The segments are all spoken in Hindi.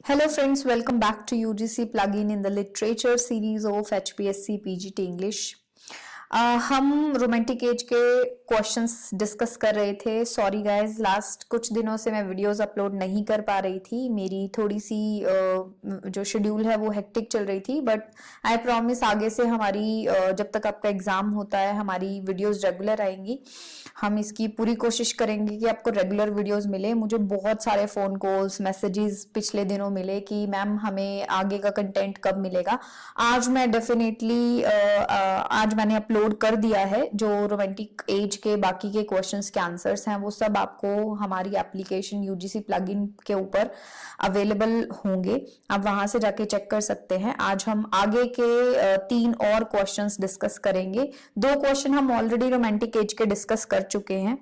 Hello friends, welcome back to UGC plugin in the literature series of HPSC PGT English. हम रोमांटिक एज के क्वेश्चंस डिस्कस कर रहे थे. सॉरी गाइज, लास्ट कुछ दिनों से मैं वीडियोस अपलोड नहीं कर पा रही थी. मेरी थोड़ी सी जो शेड्यूल है वो हेक्टिक चल रही थी, बट आई प्रॉमिस आगे से हमारी जब तक आपका एग्जाम होता है हमारी वीडियोस रेगुलर आएंगी. हम इसकी पूरी कोशिश करेंगे कि आपको रेगुलर वीडियोस मिले. मुझे बहुत सारे फोन कॉल्स मैसेजेस पिछले दिनों मिले कि मैम हमें आगे का कंटेंट कब मिलेगा. आज मैं डेफिनेटली आज मैंने अपलोड कर दिया है. जो रोमांटिक एज के बाकी के क्वेश्चंस के आंसर्स हैं वो सब आपको हमारी एप्लीकेशन यूजीसी प्लगइन के ऊपर अवेलेबल होंगे. आप वहां से जाके चेक कर सकते हैं. आज हम आगे के 3 और क्वेश्चंस डिस्कस करेंगे. 2 क्वेश्चन हम ऑलरेडी रोमांटिक एज के डिस्कस कर चुके हैं.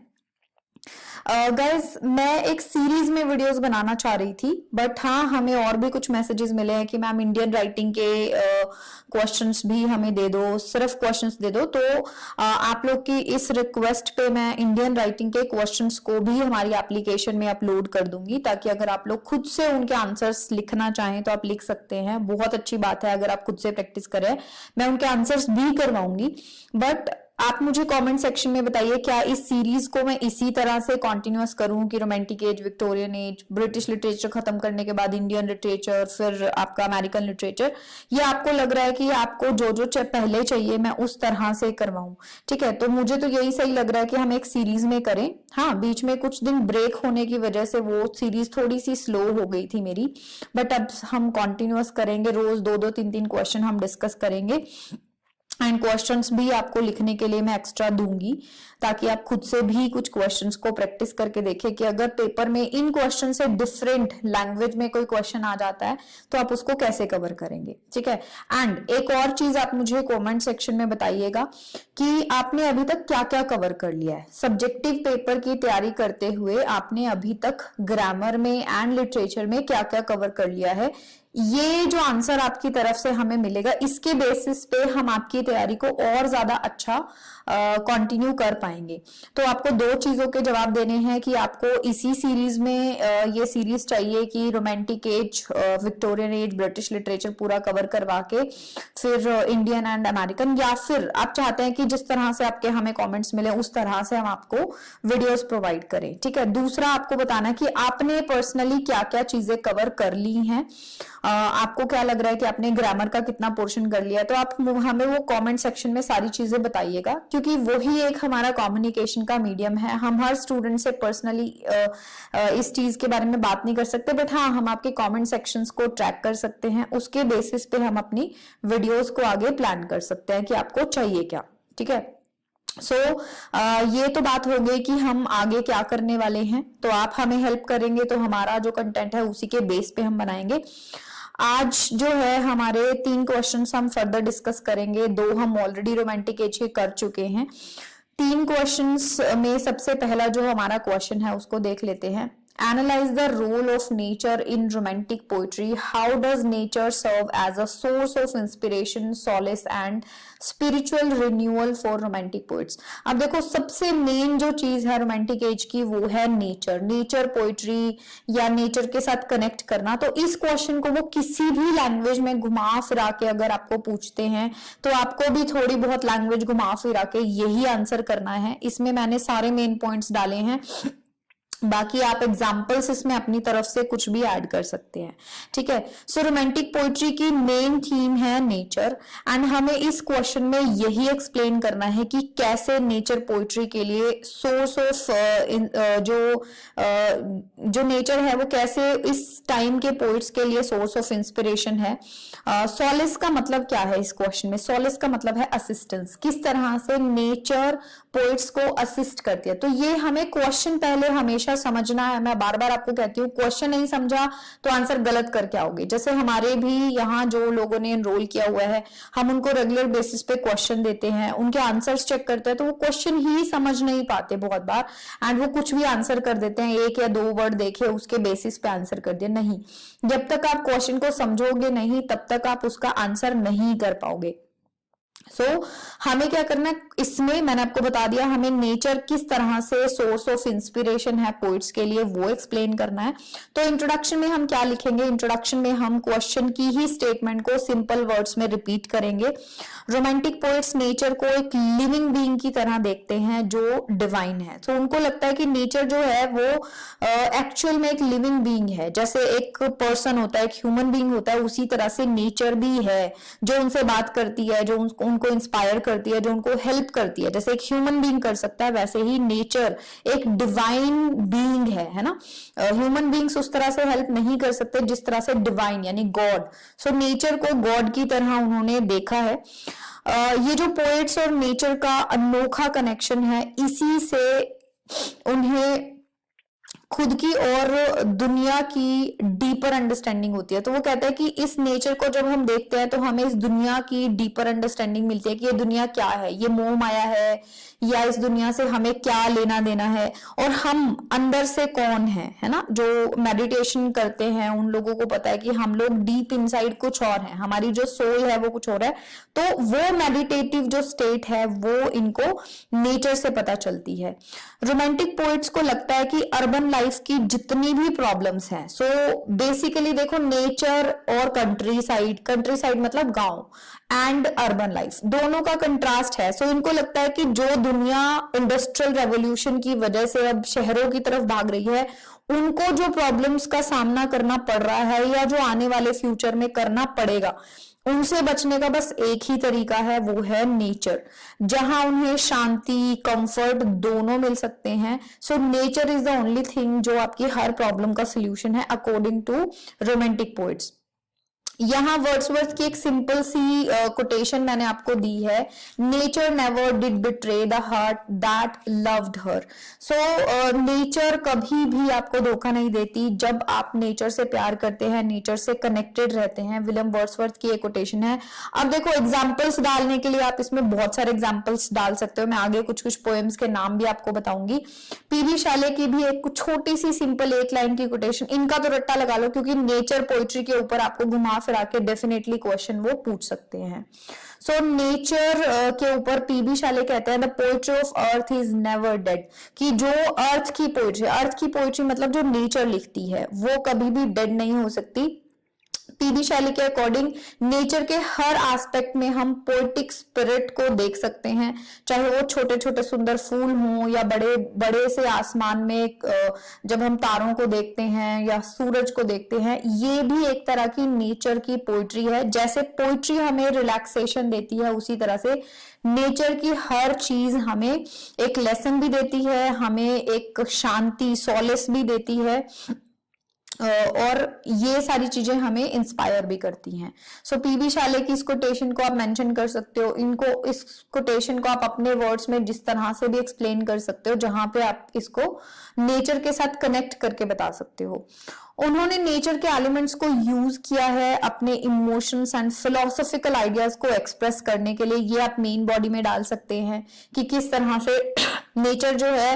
गाइज मैं एक सीरीज में वीडियोस बनाना चाह रही थी, बट हाँ हमें और भी कुछ मैसेजेस मिले हैं कि मैम इंडियन राइटिंग के क्वेश्चंस भी हमें दे दो, सिर्फ क्वेश्चंस दे दो. तो आप लोग की इस रिक्वेस्ट पे मैं इंडियन राइटिंग के क्वेश्चंस को भी हमारी एप्लीकेशन में अपलोड कर दूंगी, ताकि अगर आप लोग खुद से उनके आंसर्स लिखना चाहें तो आप लिख सकते हैं. बहुत अच्छी बात है अगर आप खुद से प्रैक्टिस करें. मैं उनके आंसर्स भी करवाऊंगी, बट आप मुझे कमेंट सेक्शन में बताइए क्या इस सीरीज को मैं इसी तरह से कंटिन्यूअस करूं कि romantic as, Victorian age, British literature खत्म करने के बाद इंडियन लिटरेचर, फिर आपका अमेरिकन लिटरेचर. ये आपको लग रहा है कि आपको जो जो पहले चाहिए मैं उस तरह से करवाऊं. ठीक है, तो मुझे तो यही सही लग रहा है कि हम एक सीरीज में करें. हाँ, बीच में कुछ दिन ब्रेक होने की वजह से वो सीरीज थोड़ी सी स्लो हो गई थी मेरी, बट अब हम कंटिन्यूअस करेंगे. रोज 2-2, 3-3 क्वेश्चन हम डिस्कस करेंगे. एंड क्वेश्चंस भी आपको लिखने के लिए मैं एक्स्ट्रा दूंगी, ताकि आप खुद से भी कुछ क्वेश्चंस को प्रैक्टिस करके देखें कि अगर पेपर में इन क्वेश्चन से डिफरेंट लैंग्वेज में कोई क्वेश्चन आ जाता है तो आप उसको कैसे कवर करेंगे. ठीक है. एंड एक और चीज आप मुझे कमेंट सेक्शन में बताइएगा कि आपने अभी तक क्या क्या कवर कर लिया है. सब्जेक्टिव पेपर की तैयारी करते हुए आपने अभी तक ग्रामर में एंड लिटरेचर में क्या क्या कवर कर लिया है. ये जो आंसर आपकी तरफ से हमें मिलेगा, इसके बेसिस पे हम आपकी तैयारी को और ज्यादा अच्छा कंटिन्यू कर पाएंगे. तो आपको 2 चीजों के जवाब देने हैं कि आपको इसी सीरीज में ये सीरीज चाहिए कि romantic as, Victorian age, British literature पूरा कवर करवा के फिर इंडियन एंड अमेरिकन, या फिर आप चाहते हैं कि जिस तरह से आपके हमें कमेंट्स मिले उस तरह से हम आपको वीडियोस प्रोवाइड करें. ठीक है. दूसरा आपको बताना कि आपने पर्सनली क्या क्या चीजें कवर कर ली हैं. आपको क्या लग रहा है कि आपने ग्रामर का कितना पोर्शन कर लिया है, तो आप हमें वो कमेंट सेक्शन में सारी चीजें बताइएगा, क्योंकि वही एक हमारा कम्युनिकेशन का मीडियम है. हम हर स्टूडेंट से पर्सनली इस चीज के बारे में बात नहीं कर सकते, बट हाँ हम आपके कमेंट सेक्शंस को ट्रैक कर सकते हैं. उसके बेसिस पे हम अपनी वीडियोस को आगे प्लान कर सकते हैं कि आपको चाहिए क्या. ठीक है. ये तो बात हो गई कि हम आगे क्या करने वाले हैं. तो आप हमें हेल्प करेंगे तो हमारा जो कंटेंट है उसी के बेस पे हम बनाएंगे. आज जो है हमारे 3 क्वेश्चंस हम फर्दर डिस्कस करेंगे. 2 हम ऑलरेडी रोमांटिक एज के कर चुके हैं. 3 क्वेश्चंस में सबसे पहला जो हमारा क्वेश्चन है उसको देख लेते हैं. Analyze the role of nature in romantic poetry. How does nature serve as a source of inspiration, solace and spiritual renewal for romantic poets? अब देखो सबसे मेन जो चीज है रोमांटिक एज की वो है नेचर. नेचर पोइट्री या नेचर के साथ कनेक्ट करना. तो इस क्वेश्चन को वो किसी भी लैंग्वेज में घुमा फिरा के अगर आपको पूछते हैं तो आपको भी थोड़ी बहुत लैंग्वेज घुमा फिरा के यही आंसर करना है. इसमें मैंने सारे मेन पॉइंट्स डाले हैं, बाकी आप एग्जाम्पल्स इसमें अपनी तरफ से कुछ भी ऐड कर सकते हैं. ठीक है. सो रोमांटिक पोइट्री की मेन थीम है नेचर, एंड हमें इस क्वेश्चन में यही एक्सप्लेन करना है कि कैसे नेचर पोइट्री के लिए सोर्स ऑफ जो नेचर है वो कैसे इस टाइम के पोइट्स के लिए सोर्स ऑफ इंस्पिरेशन है. सॉलिस का मतलब क्या है इस क्वेश्चन में? सॉलिस का मतलब है असिस्टेंस. किस तरह से नेचर पोइट्स को असिस्ट करती है. तो ये हमें क्वेश्चन पहले हमेशा समझना है. मैं बार बार आपको कहती हूँ क्वेश्चन नहीं समझा तो आंसर गलत करके आओगे. जैसे हमारे भी यहाँ जो लोगों ने एनरोल किया हुआ है हम उनको रेगुलर बेसिस पे क्वेश्चन देते हैं, उनके आंसर्स चेक करते हैं, तो वो क्वेश्चन ही समझ नहीं पाते बहुत बार, एंड वो कुछ भी आंसर कर देते हैं. 1 या 2 वर्ड देखे उसके बेसिस पे आंसर कर दिया. नहीं, जब तक आप क्वेश्चन को समझोगे नहीं तब तक आप उसका आंसर नहीं कर पाओगे. हमें क्या करना है इसमें, मैंने आपको बता दिया, हमें नेचर किस तरह से सोर्स ऑफ इंस्पिरेशन है पोइट्स के लिए वो एक्सप्लेन करना है। तो इंट्रोडक्शन में हम क्या लिखेंगे, इंट्रोडक्शन में हम क्वेश्चन की ही स्टेटमेंट को सिंपल वर्ड्स में रिपीट करेंगे। रोमांटिक पोइट्स नेचर को एक लिविंग बीइंग की तरह देखते हैं जो डिवाइन है। तो उनको लगता है कि नेचर जो है वो एक्चुअल में एक लिविंग बीइंग है, जैसे एक पर्सन होता है, एक ह्यूमन बीइंग होता है, उसी तरह से नेचर भी है जो उनसे बात करती है, जो उनको इंस्पायर करती है, जो उनको हेल्प करती है। जैसे एक ह्यूमन बीइंग कर सकता है, वैसे ही नेचर एक डिवाइन बीइंग है ना। ह्यूमन बीइंग्स उस तरह से हेल्प नहीं कर सकते जिस तरह से डिवाइन यानी गॉड। सो नेचर को गॉड की तरह उन्होंने देखा है। ये जो पोएट्स और नेचर का अनोखा कनेक्शन है, इसी से उन्हें खुद की और दुनिया की डीपर अंडरस्टैंडिंग होती है। तो वो कहता है कि इस नेचर को जब हम देखते हैं तो हमें इस दुनिया की डीपर अंडरस्टैंडिंग मिलती है कि ये दुनिया क्या है, ये मोह माया है, या इस दुनिया से हमें क्या लेना देना है, और हम अंदर से कौन है ना। जो मेडिटेशन करते हैं उन लोगों को पता है कि हम लोग डीप इनसाइड कुछ और है, हमारी जो सोल है वो कुछ और है। तो वो मेडिटेटिव जो स्टेट है वो इनको नेचर से पता चलती है। रोमांटिक पोइट्स को लगता है कि अर्बन लाइफ की जितनी भी प्रॉब्लम्स हैं, सो बेसिकली देखो नेचर और कंट्री साइड मतलब गांव, एंड अर्बन लाइफ दोनों का कंट्रास्ट है। सो इनको लगता है कि जो दुनिया इंडस्ट्रियल रेवोल्यूशन की वजह से अब शहरों की तरफ भाग रही है, उनको जो प्रॉब्लम्स का सामना करना पड़ रहा है या जो आने वाले फ्यूचर में करना पड़ेगा, उनसे बचने का बस एक ही तरीका है, वो है नेचर, जहां उन्हें शांति कंफर्ट दोनों मिल सकते हैं। So nature is the only thing जो आपकी हर प्रॉब्लम का सोल्यूशन है अकॉर्डिंग टू रोमांटिक पोइट्स। यहाँ वर्ड्सवर्थ की एक सिंपल सी कोटेशन मैंने आपको दी है, nature never did betray the heart that loved her. So nature कभी भी आपको धोखा नहीं देती जब आप नेचर से प्यार करते हैं, नेचर से कनेक्टेड रहते हैं। विलियम वर्ड्सवर्थ की एक कोटेशन है। अब देखो एग्जाम्पल्स डालने के लिए आप इसमें बहुत सारे एग्जाम्पल्स डाल सकते हो, मैं आगे कुछ कुछ पोएम्स के नाम भी आपको बताऊंगी। पीबी शाले की भी एक छोटी सी सिंपल एक लाइन की कोटेशन, इनका तो रट्टा लगा लो क्योंकि नेचर पोइट्री के ऊपर आपको घुमा फिरा के डेफिनेटली क्वेश्चन वो पूछ सकते हैं। सो नेचर के ऊपर पीबी शाले कहते हैं the poetry of earth is never dead, कि जो अर्थ की पोइट्री मतलब जो नेचर लिखती है वो कभी भी डेड नहीं हो सकती। पीबी शाले के अकॉर्डिंग नेचर के हर एस्पेक्ट में हम पोएटिक स्पिरिट को देख सकते हैं, चाहे वो छोटे छोटे सुंदर फूल हों या बड़े बड़े से आसमान में जब हम तारों को देखते हैं या सूरज को देखते हैं, ये भी एक तरह की नेचर की पोइट्री है। जैसे पोइट्री हमें रिलैक्सेशन देती है, उसी तरह से नेचर की हर चीज हमें एक लेसन भी देती है, हमें एक शांति सॉलेस भी देती है, और ये सारी चीजें हमें इंस्पायर भी करती हैं। सो पीबी शाले की इस कोटेशन को आप मेंशन कर सकते हो, इस कोटेशन को आप अपने वर्ड्स में जिस तरह से भी एक्सप्लेन कर सकते हो, जहां पे आप इसको नेचर के साथ कनेक्ट करके बता सकते हो। उन्होंने नेचर के एलिमेंट्स को यूज किया है अपने इमोशंस एंड फिलोसॉफिकल आइडियाज को एक्सप्रेस करने के लिए। ये आप मेन बॉडी में डाल सकते हैं कि किस तरह से नेचर जो है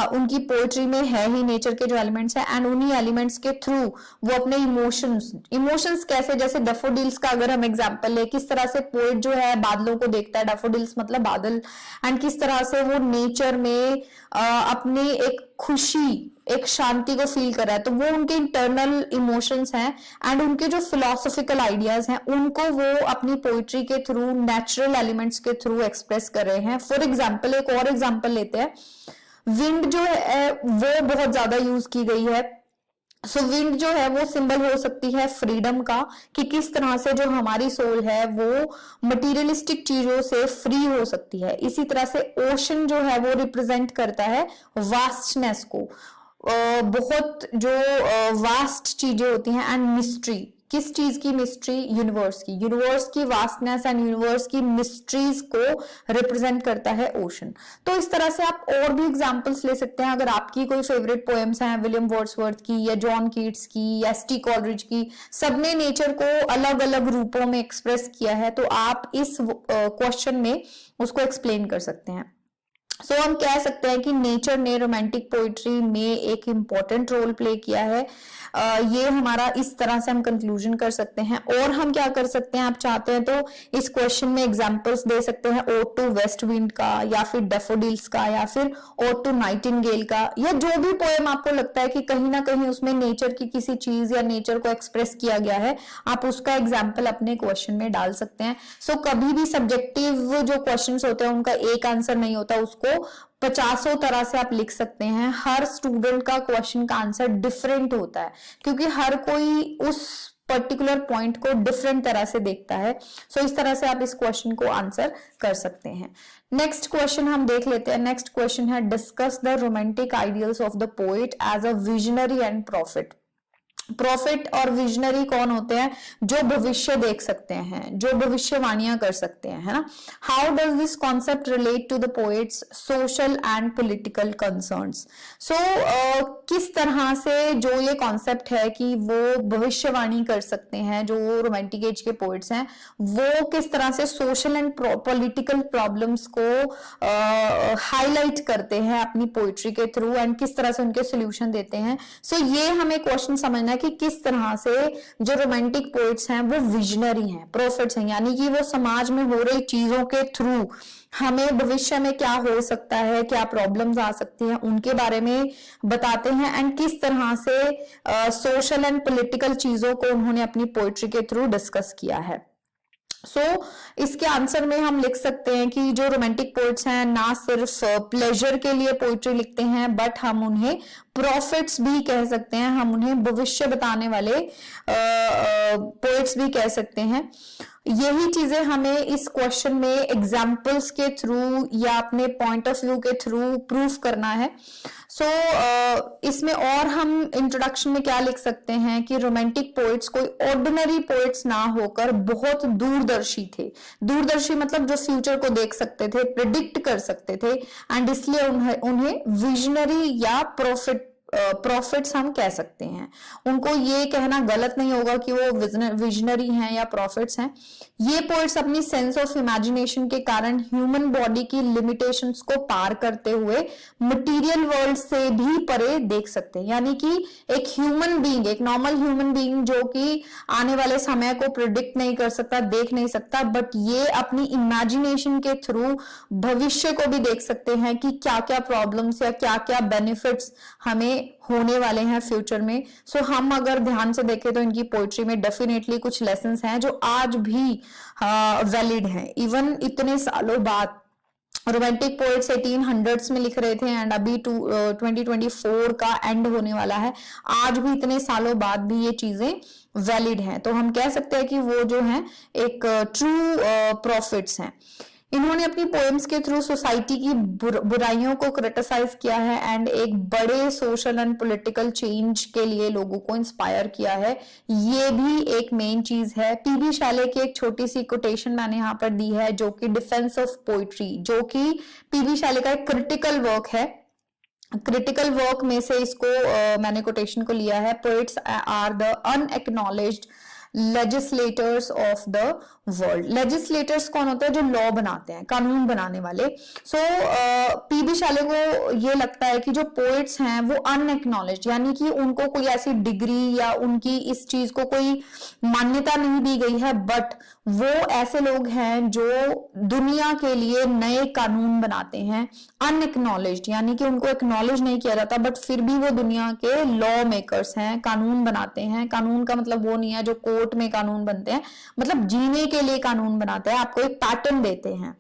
उनकी पोएट्री में है ही नेचर के जो एलिमेंट्स हैं, एंड उन्हीं एलिमेंट्स के थ्रू वो अपने इमोशंस कैसे, जैसे डैफोडिल्स का अगर हम एग्जांपल ले, किस तरह से पोएट जो है बादलों को देखता है, डैफोडिल्स मतलब बादल, एंड किस तरह से वो नेचर में अपनी एक खुशी एक शांति को फील कर रहा है। तो वो उनके इंटरनल इमोशंस हैं एंड उनके जो फिलोसॉफिकल आइडियाज हैं उनको वो अपनी पोइट्री के थ्रू नेचुरल एलिमेंट्स के थ्रू एक्सप्रेस कर रहे हैं। फॉर एग्जाम्पल एक और एग्जाम्पल लेते हैं, विंड जो है वो बहुत ज्यादा यूज की गई है। सो विंड जो है वो सिंबल हो सकती है फ्रीडम का, कि किस तरह से जो हमारी सोल है वो मटीरियलिस्टिक चीजों से फ्री हो सकती है। इसी तरह से ओशन जो है वो रिप्रेजेंट करता है वास्टनेस को, बहुत जो वास्ट चीजें होती हैं, एंड मिस्ट्री, किस चीज की मिस्ट्री, यूनिवर्स की वास्टनेस एंड यूनिवर्स की मिस्ट्रीज को रिप्रेजेंट करता है ओशन। तो इस तरह से आप और भी एग्जांपल्स ले सकते हैं। अगर आपकी कोई फेवरेट पोएम्स हैं विलियम वर्ड्सवर्थ की या जॉन कीट्स की या एस.टी. कॉलरिज की, सबने नेचर को अलग अलग रूपों में एक्सप्रेस किया है, तो आप इस क्वेश्चन में उसको एक्सप्लेन कर सकते हैं। सो हम कह सकते हैं कि नेचर ने रोमांटिक पोइट्री में एक इंपॉर्टेंट रोल प्ले किया है। ये हमारा इस तरह से हम कंक्लूजन कर सकते हैं। और हम क्या कर सकते हैं, आप चाहते हैं तो इस क्वेश्चन में एग्जांपल्स दे सकते हैं ओड टू वेस्ट विंड का, या फिर डेफोडिल्स का, या फिर ओड टू नाइटिंगेल का, या जो भी पोएम आपको लगता है कि कहीं ना कहीं उसमें नेचर की किसी चीज या नेचर को एक्सप्रेस किया गया है, आप उसका एग्जाम्पल अपने क्वेश्चन में डाल सकते हैं। सो कभी भी सब्जेक्टिव जो क्वेश्चंस होते हैं उनका एक आंसर नहीं होता, उसको 50 तरह से आप लिख सकते हैं। हर स्टूडेंट का क्वेश्चन का आंसर डिफरेंट होता है, क्योंकि हर कोई उस पर्टिकुलर पॉइंट को डिफरेंट तरह से देखता है। सो इस तरह से आप इस क्वेश्चन को आंसर कर सकते हैं। नेक्स्ट क्वेश्चन हम देख लेते हैं। नेक्स्ट क्वेश्चन है discuss the romantic ideals of the poet as a visionary and prophet. Prophet और विजनरी कौन होते हैं? जो भविष्य देख सकते हैं, जो भविष्यवाणियां कर सकते हैं, है ना। How does this concept relate to the poet's social and political concerns. So किस तरह से जो ये कॉन्सेप्ट है कि वो भविष्यवाणी कर सकते हैं, जो रोमांटिक एज के पोएट्स हैं, वो किस तरह से सोशल एंड पॉलिटिकल प्रॉब्लम्स को हाईलाइट करते हैं अपनी पोइट्री के थ्रू, एंड किस तरह से उनके सोल्यूशन देते हैं। सो ये हमें क्वेश्चन समझना कि किस तरह से जो रोमांटिक पोएट्स हैं वो विजनरी हैं, प्रॉफिट्स हैं, यानी कि वो समाज में हो रही चीजों के थ्रू हमें भविष्य में क्या हो सकता है, क्या प्रॉब्लम्स आ सकती हैं, उनके बारे में बताते हैं, एंड किस तरह से सोशल एंड पॉलिटिकल चीजों को उन्होंने अपनी पोएट्री के थ्रू डिस्कस किया है। इसके आंसर में हम लिख सकते हैं कि जो रोमांटिक पोएट्स हैं ना सिर्फ प्लेजर के लिए पोइट्री लिखते हैं, बट हम उन्हें प्रॉफिट्स भी कह सकते हैं, हम उन्हें भविष्य बताने वाले पोएट्स भी कह सकते हैं। यही चीजें हमें इस क्वेश्चन में एग्जाम्पल्स के थ्रू या अपने पॉइंट ऑफ व्यू के थ्रू प्रूफ करना है। इसमें और हम इंट्रोडक्शन में क्या लिख सकते हैं कि रोमांटिक पोएट्स कोई ऑर्डिनरी पोएट्स ना होकर बहुत दूरदर्शी थे। दूरदर्शी मतलब जो फ्यूचर को देख सकते थे, प्रिडिक्ट कर सकते थे, एंड इसलिए उन्हें विजनरी या प्रॉफिट्स हम कह सकते हैं। उनको ये कहना गलत नहीं होगा कि वो विजनरी हैं या प्रॉफिट्स हैं। ये पोएट्स अपनी सेंस ऑफ इमेजिनेशन के कारण ह्यूमन बॉडी की लिमिटेशंस को पार करते हुए मटेरियल वर्ल्ड से भी परे देख सकते हैं, यानी कि एक ह्यूमन बीइंग, एक नॉर्मल ह्यूमन बीइंग जो कि आने वाले समय को प्रिडिक्ट नहीं कर सकता, देख नहीं सकता, बट ये अपनी इमेजिनेशन के थ्रू भविष्य को भी देख सकते हैं कि क्या क्या प्रॉब्लम्स या क्या क्या बेनिफिट्स हमें होने वाले हैं फ्यूचर में। सो हम अगर ध्यान से देखें तो इनकी पोइट्री में डेफिनेटली कुछ लेसन्स हैं जो आज भी वैलिड हैं, इवन इतने सालों बाद। रोमांटिक पोएट्स 1800s में लिख रहे थे एंड अभी 2024 का एंड होने वाला है, आज भी इतने सालों बाद भी ये चीजें वैलिड हैं। तो हम कह सकते हैं कि वो जो हैं एक ट्रू प्रॉफिट्स हैं। इन्होंने अपनी पोएम्स के थ्रू सोसाइटी की बुराइयों को क्रिटिसाइज किया है एंड एक बड़े सोशल एंड पॉलिटिकल चेंज के लिए लोगों को इंस्पायर किया है। ये भी एक मेन चीज है। पीबी शाले की एक छोटी सी कोटेशन मैंने यहाँ पर दी है जो कि डिफेंस ऑफ पोइट्री, जो कि पीबी शाले का एक क्रिटिकल वर्क है। क्रिटिकल वर्क में से इसको मैंने कोटेशन को लिया है। Poets are the unacknowledged legislators of the world. Legislators कौन होते हैं? जो लॉ बनाते हैं, कानून बनाने वाले। पीबी शाले को ये लगता है कि जो पोएट्स हैं वो अनएक्नॉलेज्ड, यानी कि उनको कोई ऐसी डिग्री या उनकी इस चीज को कोई मान्यता नहीं दी गई है, बट वो ऐसे लोग हैं जो दुनिया के लिए नए कानून बनाते हैं। अनएक्नॉलेज्ड यानी कि उनको एक्नॉलेज नहीं किया जाता, बट फिर भी वो दुनिया के लॉ मेकर्स हैं, कानून बनाते हैं। कानून का मतलब वो नहीं है जो कोर्ट में कानून बनते हैं, मतलब जीने के लिए कानून बनाते हैं, आपको एक पैटर्न देते हैं।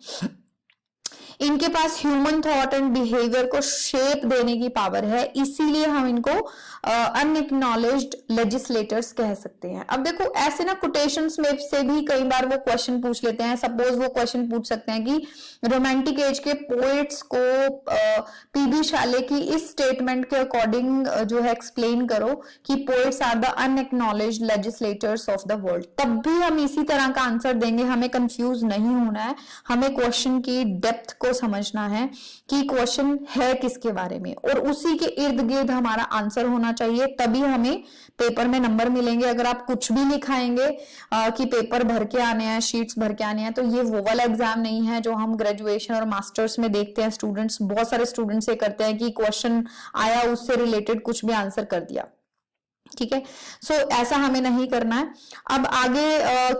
इनके पास ह्यूमन थॉट एंड बिहेवियर को शेप देने की पावर है, इसीलिए हम इनको अनएक्नॉलेज्ड लेजिस्लेटर्स कह सकते हैं। अब देखो ऐसे ना कोटेशंस में से भी कई बार वो क्वेश्चन पूछ लेते हैं। सपोज वो क्वेश्चन पूछ सकते हैं कि रोमांटिक एज के पोएट्स को पीबी शाले की इस स्टेटमेंट के अकॉर्डिंग जो है एक्सप्लेन करो कि poets are the unacknowledged legislators of the world. तब भी हम इसी तरह का आंसर देंगे, हमें कंफ्यूज नहीं होना है, हमें क्वेश्चन की डेप्थ को समझना है कि क्वेश्चन है किसके बारे में, और उसी के इर्द गिर्द हमारा आंसर होना चाहिए, तभी हमें पेपर में नंबर मिलेंगे। अगर आप कुछ भी लिखाएंगे कि पेपर भर के आने हैं, शीट्स भर के आने हैं, तो ये वो वाला एग्जाम नहीं है जो हम ग्रेजुएशन और मास्टर्स में देखते हैं। स्टूडेंट्स, बहुत सारे स्टूडेंट्स ये करते हैं कि क्वेश्चन आया उससे रिलेटेड कुछ भी आंसर कर दिया। ठीक है। सो ऐसा हमें नहीं करना है। अब आगे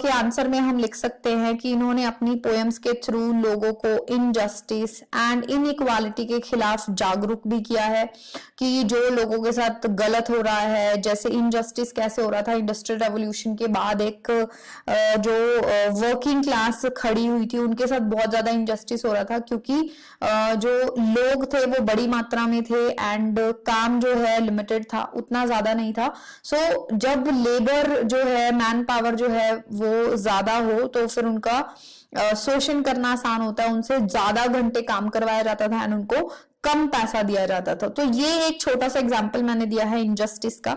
के आंसर में हम लिख सकते हैं कि इन्होंने अपनी पोएम्स के थ्रू लोगों को इनजस्टिस एंड इनइक्वालिटी के खिलाफ जागरूक भी किया है कि जो लोगों के साथ गलत हो रहा है, जैसे इनजस्टिस कैसे हो रहा था इंडस्ट्रियल रेवोल्यूशन के बाद, एक जो वर्किंग क्लास खड़ी हुई थी उनके साथ बहुत ज्यादा इनजस्टिस हो रहा था, क्योंकि जो लोग थे वो बड़ी मात्रा में थे एंड काम जो है लिमिटेड था, उतना ज्यादा नहीं था। सो जब लेबर जो है, मैन पावर जो है वो ज्यादा हो तो फिर उनका शोषण करना आसान होता है, उनसे ज्यादा घंटे काम करवाया जाता था एंड उनको कम पैसा दिया जाता था। तो ये एक छोटा सा एग्जांपल मैंने दिया है इनजस्टिस का।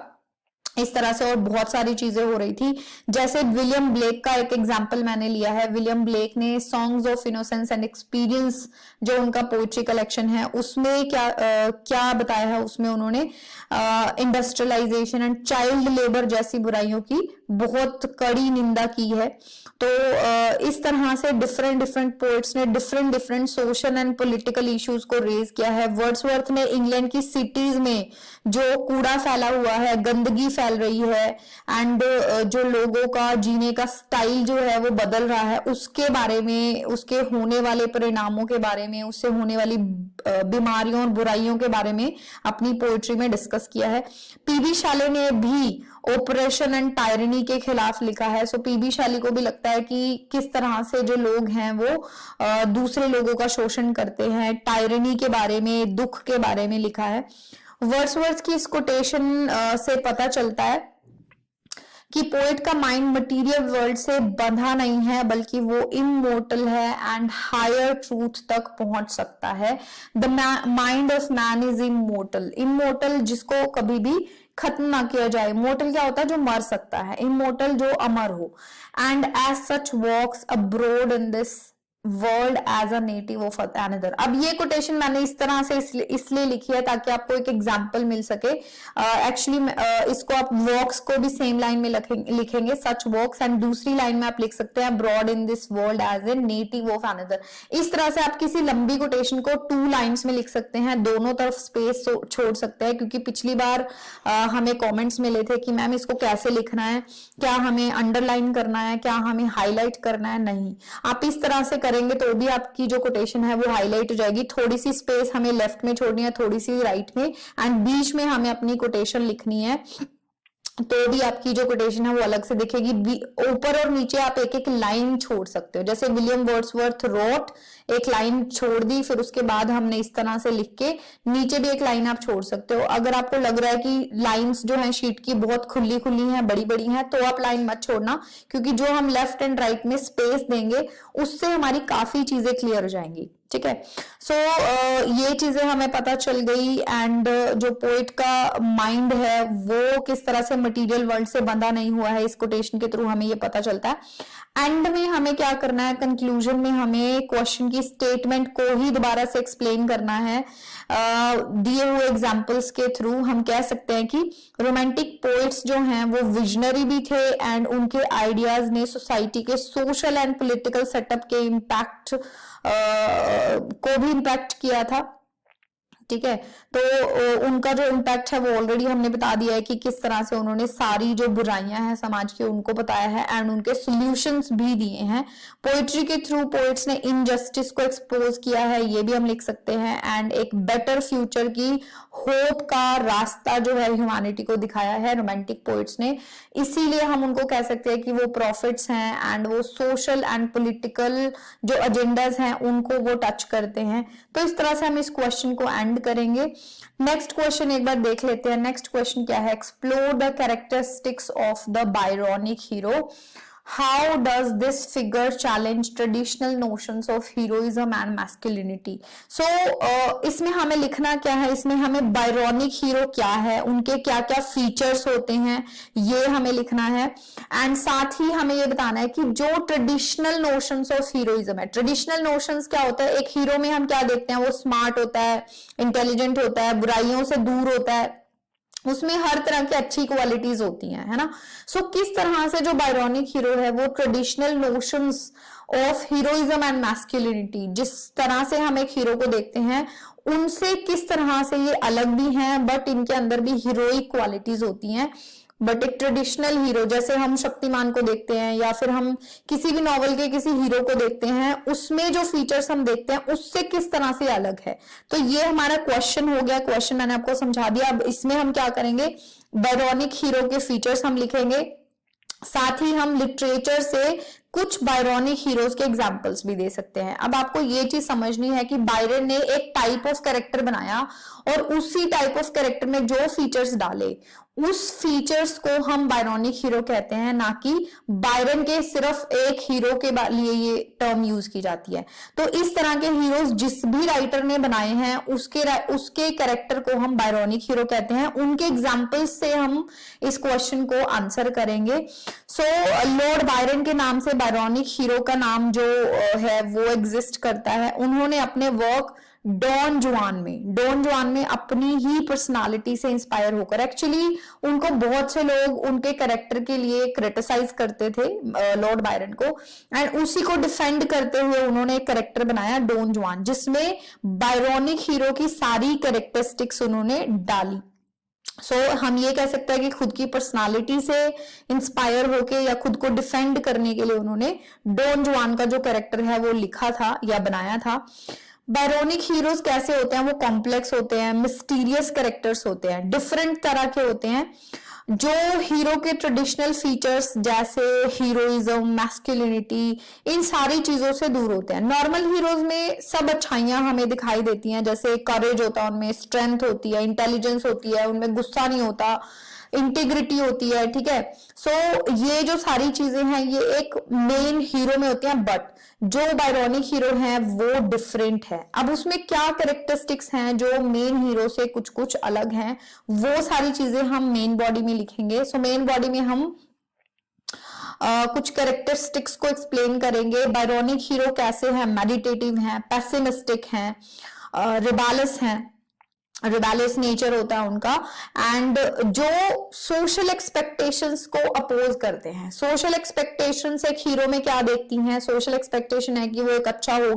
इस तरह से और बहुत सारी चीजें हो रही थी। जैसे विलियम ब्लेक का एक एग्जांपल मैंने लिया है। विलियम ब्लेक ने songs of innocence and experience, जो उनका पोइट्री कलेक्शन है, उसमें क्या बताया है, उसमें उन्होंने इंडस्ट्रियलाइजेशन एंड चाइल्ड लेबर जैसी बुराइयों की बहुत कड़ी निंदा की है। तो इस तरह से डिफरेंट पोइट्स ने different social and political issues को रेज किया है। वर्ड्सवर्थ ने इंग्लैंड की सिटीज में जो कूड़ा फैला हुआ है, गंदगी फैल रही है एंड जो लोगों का जीने का स्टाइल जो है वो बदल रहा है, उसके बारे में, उसके होने वाले परिणामों के बारे में, उससे होने वाली बीमारियों और बुराइयों के बारे में अपनी पोइट्री में डिस्कस किया है। पीबी शाले ने भी ऑपरेशन एंड टायरनी के खिलाफ लिखा है। सो पीबी शाली को भी लगता है कि किस तरह से जो लोग हैं वो दूसरे लोगों का शोषण करते हैं, टायरनी के बारे में, दुख के बारे में लिखा है। वर्ड्सवर्थ की इस कोटेशन से पता चलता है कि पोएट का माइंड मटेरियल वर्ल्ड से बंधा नहीं है, बल्कि वो इमोर्टल है एंड हायर ट्रूथ तक पहुंच सकता है। The mind of man is immortal. Immortal जिसको कभी भी खत्म ना किया जाए। मोर्टल क्या होता है? जो मर सकता है। इमोर्टल जो अमर हो। And as such walks abroad in this world as a native of another. अब ये कोटेशन मैंने इस तरह से इसलिए लिखी है ताकि आपको एक एग्जांपल मिल सके। एक्चुअली इसको आप वॉक्स को भी सेम लाइन में लिखेंगे, सच वॉक्स, एंड दूसरी लाइन में आप लिख सकते हैं broad in this world as a native of another. इस तरह से आप किसी लंबी कोटेशन को 2 लाइन्स में लिख सकते हैं, दोनों तरफ स्पेस छोड़ सकते हैं, क्योंकि पिछली बार हमें कॉमेंट्स मिले थे कि मैम इसको कैसे लिखना है, क्या हमें अंडरलाइन करना है, क्या हमें हाईलाइट करना है। नहीं, आप इस तरह से करेंगे तो भी आपकी जो कोटेशन है वो हाईलाइट हो जाएगी। थोड़ी सी स्पेस हमें लेफ्ट में छोड़नी है, थोड़ी सी राइट में, एंड बीच में हमें अपनी कोटेशन लिखनी है, तो भी आपकी जो कोटेशन है वो अलग से दिखेगी। ऊपर और नीचे आप एक एक लाइन छोड़ सकते हो। जैसे विलियम वर्ड्सवर्थ रोट, एक लाइन छोड़ दी, फिर उसके बाद हमने इस तरह से लिख के नीचे भी एक लाइन आप छोड़ सकते हो। अगर आपको लग रहा है कि लाइंस जो है शीट की बहुत खुली हैं, बड़ी बड़ी हैं, तो आप लाइन मत छोड़ना, क्योंकि जो हम लेफ्ट एंड राइट में स्पेस देंगे उससे हमारी काफी चीजें क्लियर हो जाएंगी। ठीक है। सो ये चीजें हमें पता चल गई, एंड जो पोइट का माइंड है वो किस तरह से मटेरियल वर्ल्ड से बंधा नहीं हुआ है, इस कोटेशन के थ्रू हमें ये पता चलता है। एंड में हमें क्या करना है, कंक्लूजन में हमें क्वेश्चन की स्टेटमेंट को ही दोबारा से एक्सप्लेन करना है। दिए हुए एग्जाम्पल्स के थ्रू हम कह सकते हैं कि रोमांटिक पोइट्स जो हैं वो विजनरी भी थे, एंड उनके आइडियाज ने सोसाइटी के सोशल एंड पॉलिटिकल सेटअप के इम्पैक्ट को भी इम्पैक्ट किया था। ठीक है। तो उनका जो इम्पैक्ट है वो ऑलरेडी हमने बता दिया है कि किस तरह से उन्होंने सारी जो बुराइयां हैं समाज की उनको बताया है, एंड उनके सॉल्यूशंस भी दिए हैं। पोएट्री के थ्रू पोएट्स ने इनजस्टिस को एक्सपोज किया है, ये भी हम लिख सकते हैं, एंड एक बेटर फ्यूचर की होप का रास्ता जो है ह्यूमैनिटी को दिखाया है रोमांटिक पोएट्स ने। इसीलिए हम उनको कह सकते हैं कि वो प्रॉफिट्स हैं, एंड वो सोशल एंड पॉलिटिकल जो एजेंडाज हैं उनको वो टच करते हैं। तो इस तरह से हम इस क्वेश्चन को एंड करेंगे। नेक्स्ट क्वेश्चन एक बार देख लेते हैं। नेक्स्ट क्वेश्चन क्या है? Explore the characteristics of the Byronic hero. How does this figure challenge traditional notions of heroism and masculinity? So इसमें हमें लिखना क्या है, इसमें हमें बायरोनिक हीरो क्या है, उनके क्या क्या फीचर्स होते हैं, ये हमें लिखना है। एंड साथ ही हमें ये बताना है कि जो ट्रेडिशनल नोशंस ऑफ हीरोइज्म है, ट्रेडिशनल नोशंस क्या होता है, एक हीरो में हम क्या देखते हैं, वो स्मार्ट होता है, इंटेलिजेंट होता है, बुराइयों से दूर होता है, उसमें हर तरह की अच्छी क्वालिटीज होती हैं, है ना। सो किस तरह से जो बायरोनिक हीरो है वो traditional notions of heroism and masculinity, जिस तरह से हम एक हीरो को देखते हैं उनसे किस तरह से ये अलग भी हैं, बट इनके अंदर भी हीरोइक क्वालिटीज होती हैं, बट एक ट्रेडिशनल हीरो जैसे हम शक्तिमान को देखते हैं या फिर हम किसी भी नॉवल के किसी हीरो को देखते हैं, उसमें जो फीचर्स हम देखते हैं उससे किस तरह से अलग है। तो ये हमारा क्वेश्चन हो गया, क्वेश्चन मैंने आपको समझा दिया। अब इसमें हम क्या करेंगे, बायरॉनिक हीरो के फीचर्स हम लिखेंगे, साथ ही हम लिटरेचर से कुछ बायरॉनिक हीरोज के एग्जाम्पल्स भी दे सकते हैं। अब आपको ये चीज समझनी है कि बायरन ने एक टाइप ऑफ कैरेक्टर बनाया और उसी टाइप ऑफ कैरेक्टर में जो फीचर्स डाले उस फीचर्स को हम बायरॉनिक हीरो कहते हैं, ना कि बायरन के सिर्फ एक हीरो के लिए ये टर्म यूज की जाती है। तो इस तरह के हीरोज जिस भी राइटर ने बनाए हैं उसके कैरेक्टर को हम बायरॉनिक हीरो कहते हैं। उनके एग्जाम्पल्स से हम इस क्वेश्चन को आंसर करेंगे। सो लॉर्ड बायरन के नाम से बायरॉनिक हीरो का नाम जो है वो एग्जिस्ट करता है। उन्होंने अपने वर्क डॉन जुआन में अपनी ही पर्सनालिटी से इंस्पायर होकर, एक्चुअली उनको बहुत से लोग उनके कैरेक्टर के लिए क्रिटिसाइज करते थे लॉर्ड बायरन को, एंड उसी को डिफेंड करते हुए उन्होंने एक कैरेक्टर बनाया डॉन जुआन, जिसमें बायरॉनिक हीरो की सारी कैरेक्टरिस्टिक्स उन्होंने डाली। हम ये कह सकते हैं कि खुद की पर्सनालिटी से इंस्पायर होके या खुद को डिफेंड करने के लिए उन्होंने डॉन जुआन का जो कैरेक्टर है वो लिखा था या बनाया था। बायरॉनिक हीरोज कैसे होते हैं, वो कॉम्प्लेक्स होते हैं, मिस्टीरियस कैरेक्टर्स होते हैं, डिफरेंट तरह के होते हैं, जो हीरो के ट्रेडिशनल फीचर्स जैसे हीरोइज्म, मैस्कुलिनिटी, इन सारी चीजों से दूर होते हैं। नॉर्मल हीरोज में सब अच्छाइयां हमें दिखाई देती हैं, जैसे करेज होता है उनमें, स्ट्रेंथ होती है, इंटेलिजेंस होती है, उनमें गुस्सा नहीं होता, इंटीग्रिटी होती है, ठीक है। ये जो सारी चीजें हैं ये एक मेन हीरो में होती हैं, बट जो बायरॉनिक हीरो है वो डिफरेंट है। अब उसमें क्या कैरेक्टरिस्टिक्स हैं जो मेन हीरो से कुछ कुछ अलग हैं, वो सारी चीजें हम मेन बॉडी में लिखेंगे। मेन बॉडी में हम कुछ कैरेक्टरिस्टिक्स को एक्सप्लेन करेंगे। बायरॉनिक हीरो कैसे हैं, मेडिटेटिव हैं, पेसिमिस्टिक हैं, रिबेलियस नेचर होता है उनका, एंड जो सोशल एक्सपेक्टेशंस को अपोज करते हैं। सोशल एक्सपेक्टेशंस एक हीरो में क्या देखती हैं, सोशल एक्सपेक्टेशन है कि वो एक अच्छा हीरो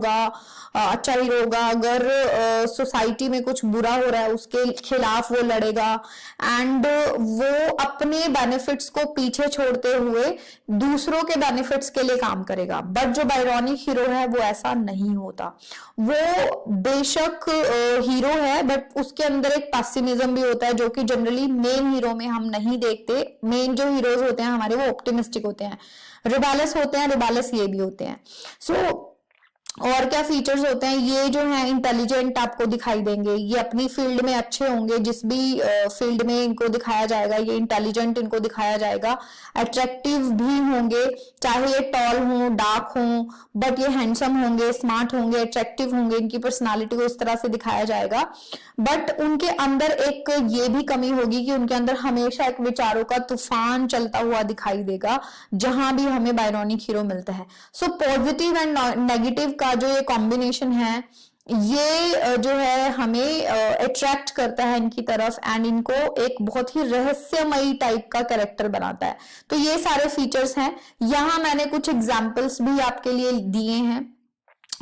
होगा, अगर सोसाइटी में कुछ बुरा हो रहा है उसके खिलाफ वो लड़ेगा, एंड वो अपने बेनिफिट्स को पीछे छोड़ते हुए दूसरों के बेनिफिट्स के लिए काम करेगा। बट जो बायरॉनिक हीरो है वो ऐसा नहीं होता। वो बेशक हीरो है बट उसके अंदर एक पेसिमिज्म भी होता है, जो कि जनरली मेन हीरो में हम नहीं देखते। मेन जो हीरोज होते हैं हमारे वो ऑप्टिमिस्टिक होते हैं, रिबेलियस होते हैं, रिबेलियस ये भी होते हैं। और क्या फीचर्स होते हैं, ये जो है इंटेलिजेंट आपको दिखाई देंगे, ये अपनी फील्ड में अच्छे होंगे, जिस भी फील्ड में इनको दिखाया जाएगा ये इंटेलिजेंट इनको दिखाया जाएगा। अट्रैक्टिव भी होंगे, चाहे ये टॉल हो, डार्क हो, बट ये हैंडसम होंगे, स्मार्ट होंगे, अट्रैक्टिव होंगे, इनकी पर्सनालिटी को इस तरह से दिखाया जाएगा। बट उनके अंदर एक ये भी कमी होगी कि उनके अंदर हमेशा एक विचारों का तूफान चलता हुआ दिखाई देगा, जहां भी हमें बायरॉनिक हीरो मिलता है। पॉजिटिव एंड नेगेटिव का जो ये कॉम्बिनेशन है ये जो है हमें अट्रैक्ट करता है इनकी तरफ, एंड इनको एक बहुत ही रहस्यमयी टाइप का कैरेक्टर बनाता है। तो ये सारे फीचर्स हैं। यहां मैंने कुछ एग्जांपल्स भी आपके लिए दिए हैं,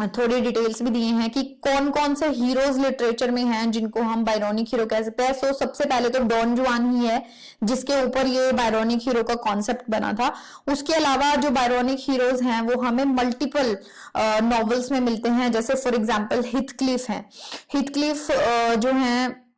थोड़ी डिटेल्स भी दिए हैं कि कौन कौन से हीरोज लिटरेचर में हैं जिनको हम बायरॉनिक हीरो कह सकते हैं। सबसे पहले तो डॉन जुआन ही है जिसके ऊपर ये बायरॉनिक हीरो का कॉन्सेप्ट बना था। उसके अलावा जो बायरॉनिक हीरोज हैं वो हमें मल्टीपल नॉवेल्स में मिलते हैं, जैसे फॉर एग्जांपल हिथक्लिफ है। हिथक्लिफ जो है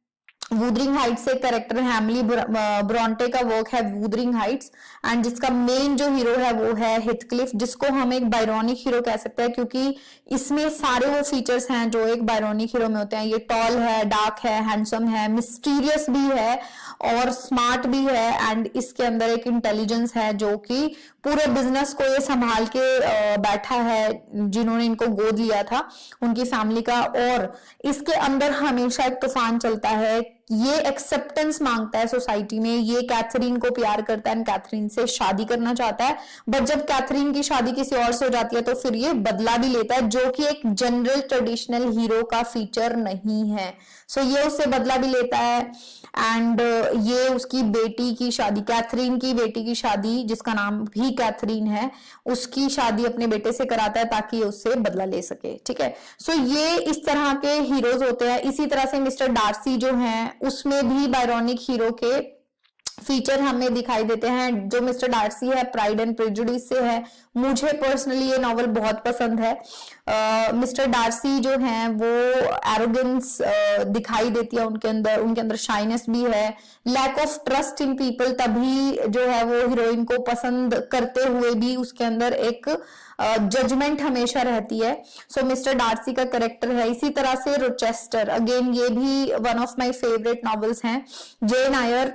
वुदरिंग हाइट्स से कैरेक्टर है, एमिली ब्रॉन्टे का वर्क है वुदरिंग हाइट्स, एंड जिसका मेन जो हीरो है वो है हिथक्लिफ, जिसको हम एक बायरॉनिक हीरो कह सकते हैं क्योंकि इसमें सारे वो फीचर्स हैं जो एक बायरॉनिक हीरो में होते हैं। ये टॉल है, डार्क है, हैंडसम है, मिस्टीरियस भी है और स्मार्ट भी है, एंड इसके अंदर एक इंटेलिजेंस है जो कि पूरे बिजनेस को ये संभाल के बैठा है, जिन्होंने इनको गोद लिया था उनकी फैमिली का। और इसके अंदर हमेशा एक तूफान चलता है, ये एक्सेप्टेंस मांगता है सोसाइटी में, ये कैथरीन को प्यार करता है, कैथरीन से शादी करना चाहता है, बट जब कैथरीन की शादी किसी और से हो जाती है तो फिर ये बदला भी लेता है, जो कि एक जनरल ट्रेडिशनल हीरो का फीचर नहीं है। ये उससे बदला भी लेता है, एंड ये उसकी बेटी की शादी, कैथरीन की बेटी की शादी जिसका नाम भी कैथरीन है, उसकी शादी अपने बेटे से कराता है ताकि उससे बदला ले सके, ठीक है। ये इस तरह के हीरोज होते हैं। इसी तरह से मिस्टर डार्सी जो हैं उसमें भी बायरॉनिक हीरो के फीचर हमें दिखाई देते हैं। जो मिस्टर डार्सी है प्राइड एंड प्रेजुडिस से है, मुझे पर्सनली ये नॉवल बहुत पसंद है। मिस्टर डार्सी जो हैं वो एरोगेंस दिखाई देती है उनके अंदर शाइनेस भी है, lack of trust in people, तभी जो है वो हीरोइन को पसंद करते हुए भी उसके अंदर एक जजमेंट हमेशा रहती है। सो मिस्टर डार्सी का कैरेक्टर है। इसी तरह से रोचेस्टर, अगेन ये भी one of my favourite novels हैं। जेन आयर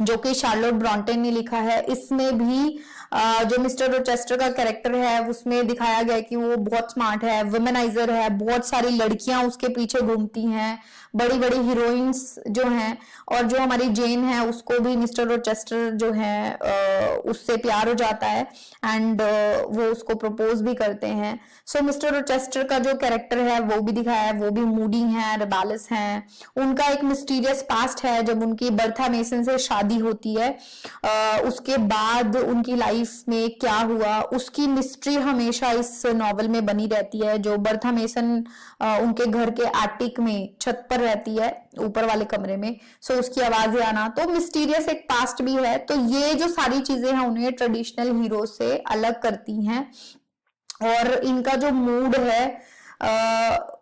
जो कि शार्लोट ब्रॉन्टेन ने लिखा है, इसमें भी जो मिस्टर रोचेस्टर का कैरेक्टर है उसमें दिखाया गया है कि वो बहुत स्मार्ट है, वुमेनाइजर है, बहुत सारी लड़कियां उसके पीछे घूमती हैं, बड़ी बड़ी हीरोइंस जो हैं, और जो हमारी जेन है उसको भी मिस्टर रोचेस्टर जो है उससे प्यार हो जाता है एंड वो उसको प्रपोज भी करते हैं। सो मिस्टर रोचेस्टर का जो कैरेक्टर है वो भी दिखाया है, वो भी मूडी है, रिबेलियस हैं। उनका एक मिस्टीरियस पास्ट है। जब उनकी बर्था मेसन से शादी होती है उसके बाद उनकी लाइफ में क्या हुआ उसकी मिस्ट्री हमेशा इस नॉवल में बनी रहती है। जो बर्था मेसन उनके घर के एटिक में छत पर रहती है ऊपर वाले कमरे में, सो उसकी आवाजें आना, तो मिस्टीरियस एक पास्ट भी है। तो ये जो सारी चीजें हैं उन्हें ट्रेडिशनल हीरो से अलग करती हैं। और इनका जो मूड है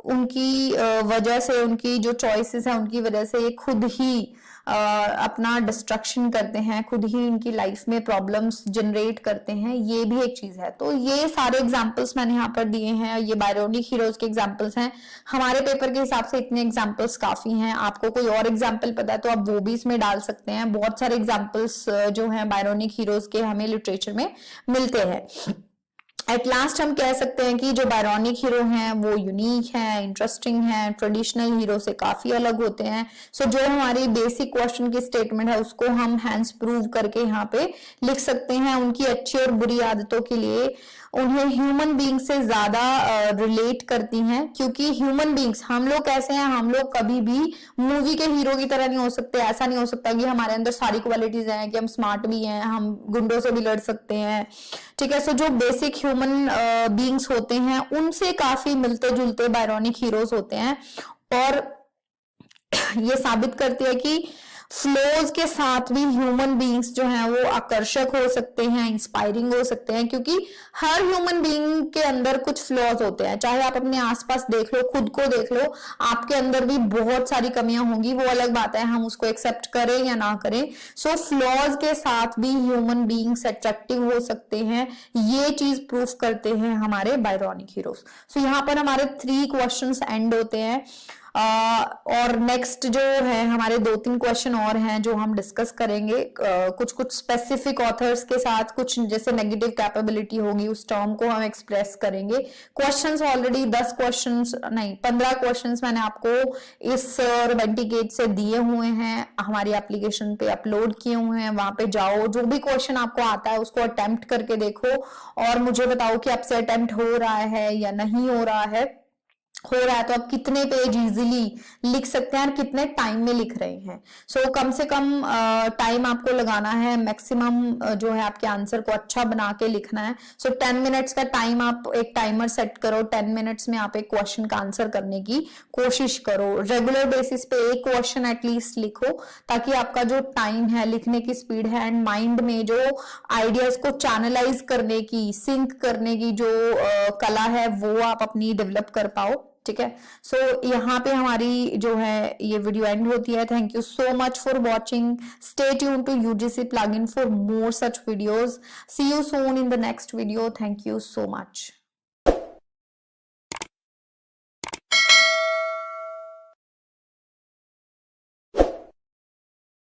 उनकी वजह से, उनकी जो चॉइसेस है उनकी वजह से ये खुद ही अपना डिस्ट्रक्शन करते हैं, खुद ही इनकी लाइफ में प्रॉब्लम्स जनरेट करते हैं, ये भी एक चीज है। तो ये सारे एग्जांपल्स मैंने यहाँ पर दिए हैं, ये बायरोनिक हीरोज के एग्जांपल्स हैं। हमारे पेपर के हिसाब से इतने एग्जांपल्स काफी हैं। आपको कोई और एग्जांपल पता है तो आप वो भी इसमें डाल सकते हैं। बहुत सारे एग्जांपल्स जो हैं बायरोनिक हीरोज के हमें लिटरेचर में मिलते हैं। एट लास्ट हम कह सकते हैं कि जो बायरोनिक हीरो हैं वो यूनिक हैं, इंटरेस्टिंग हैं, ट्रेडिशनल हीरो से काफी अलग होते हैं। सो जो हमारी बेसिक क्वेश्चन की स्टेटमेंट है उसको हम हैंस प्रूव करके यहाँ पे लिख सकते हैं। उनकी अच्छी और बुरी आदतों के लिए उन्हें ह्यूमन बीइंग से ज्यादा रिलेट करती हैं, क्योंकि ह्यूमन बीइंग्स हम लोग कैसे हैं, हम लोग कभी भी मूवी के हीरो की तरह नहीं हो सकते। ऐसा नहीं हो सकता कि हमारे अंदर सारी क्वालिटीज हैं, कि हम स्मार्ट भी हैं, हम गुंडों से भी लड़ सकते हैं, ठीक है। सो जो बेसिक ह्यूमन बीइंग्स होते हैं उनसे काफी मिलते जुलते बायरोनिक हीरोज होते हैं। और ये साबित करती है कि फ्लोज के साथ भी ह्यूमन बीइंग्स जो हैं वो आकर्षक हो सकते हैं, इंस्पायरिंग हो सकते हैं, क्योंकि हर ह्यूमन बीइंग के अंदर कुछ फ्लॉज होते हैं। चाहे आप अपने आसपास देख लो, खुद को देख लो, आपके अंदर भी बहुत सारी कमियां होंगी, वो अलग बात है हम उसको एक्सेप्ट करें या ना करें। सो फ्लॉज के साथ भी ह्यूमन बीइंग्स अट्रैक्टिव हो सकते हैं, ये चीज प्रूफ करते हैं हमारे बायरोनिक हीरोज। सो यहाँ पर हमारे 3 क्वेश्चंस एंड होते हैं। और नेक्स्ट जो है हमारे 2-3 क्वेश्चन और हैं जो हम डिस्कस करेंगे कुछ कुछ स्पेसिफिक ऑथर्स के साथ। कुछ जैसे नेगेटिव कैपेबिलिटी होगी उस टर्म को हम एक्सप्रेस करेंगे। क्वेश्चंस ऑलरेडी 10 क्वेश्चंस नहीं 15 क्वेश्चंस मैंने आपको इस रोमांटिक एज से दिए हुए हैं, हमारी एप्लीकेशन पे अपलोड किए हुए हैं। वहां पे जाओ, जो भी क्वेश्चन आपको आता है उसको अटेम्प्ट करके देखो और मुझे बताओ कि आपसे अटेम्प्ट हो रहा है या नहीं हो रहा है। हो रहा है तो आप कितने पेज इजीली लिख सकते हैं और कितने टाइम में लिख रहे हैं। सो कम से कम टाइम आपको लगाना है, मैक्सिमम जो है आपके आंसर को अच्छा बना के लिखना है। सो 10 मिनट्स का टाइम आप एक टाइमर सेट करो, 10 मिनट्स में आप एक क्वेश्चन का आंसर करने की कोशिश करो। रेगुलर बेसिस पे एक क्वेश्चन एटलीस्ट लिखो, ताकि आपका जो टाइम है, लिखने की स्पीड है एंड माइंड में जो आइडियाज को चैनलाइज करने की, सिंक करने की जो कला है वो आप अपनी डेवलप कर पाओ, ठीक है। सो यहाँ पे हमारी जो है ये वीडियो एंड होती है। Thank you so much for watching. Stay tune to UGC plugin for more such videos. See you soon in the next video. Thank you so much.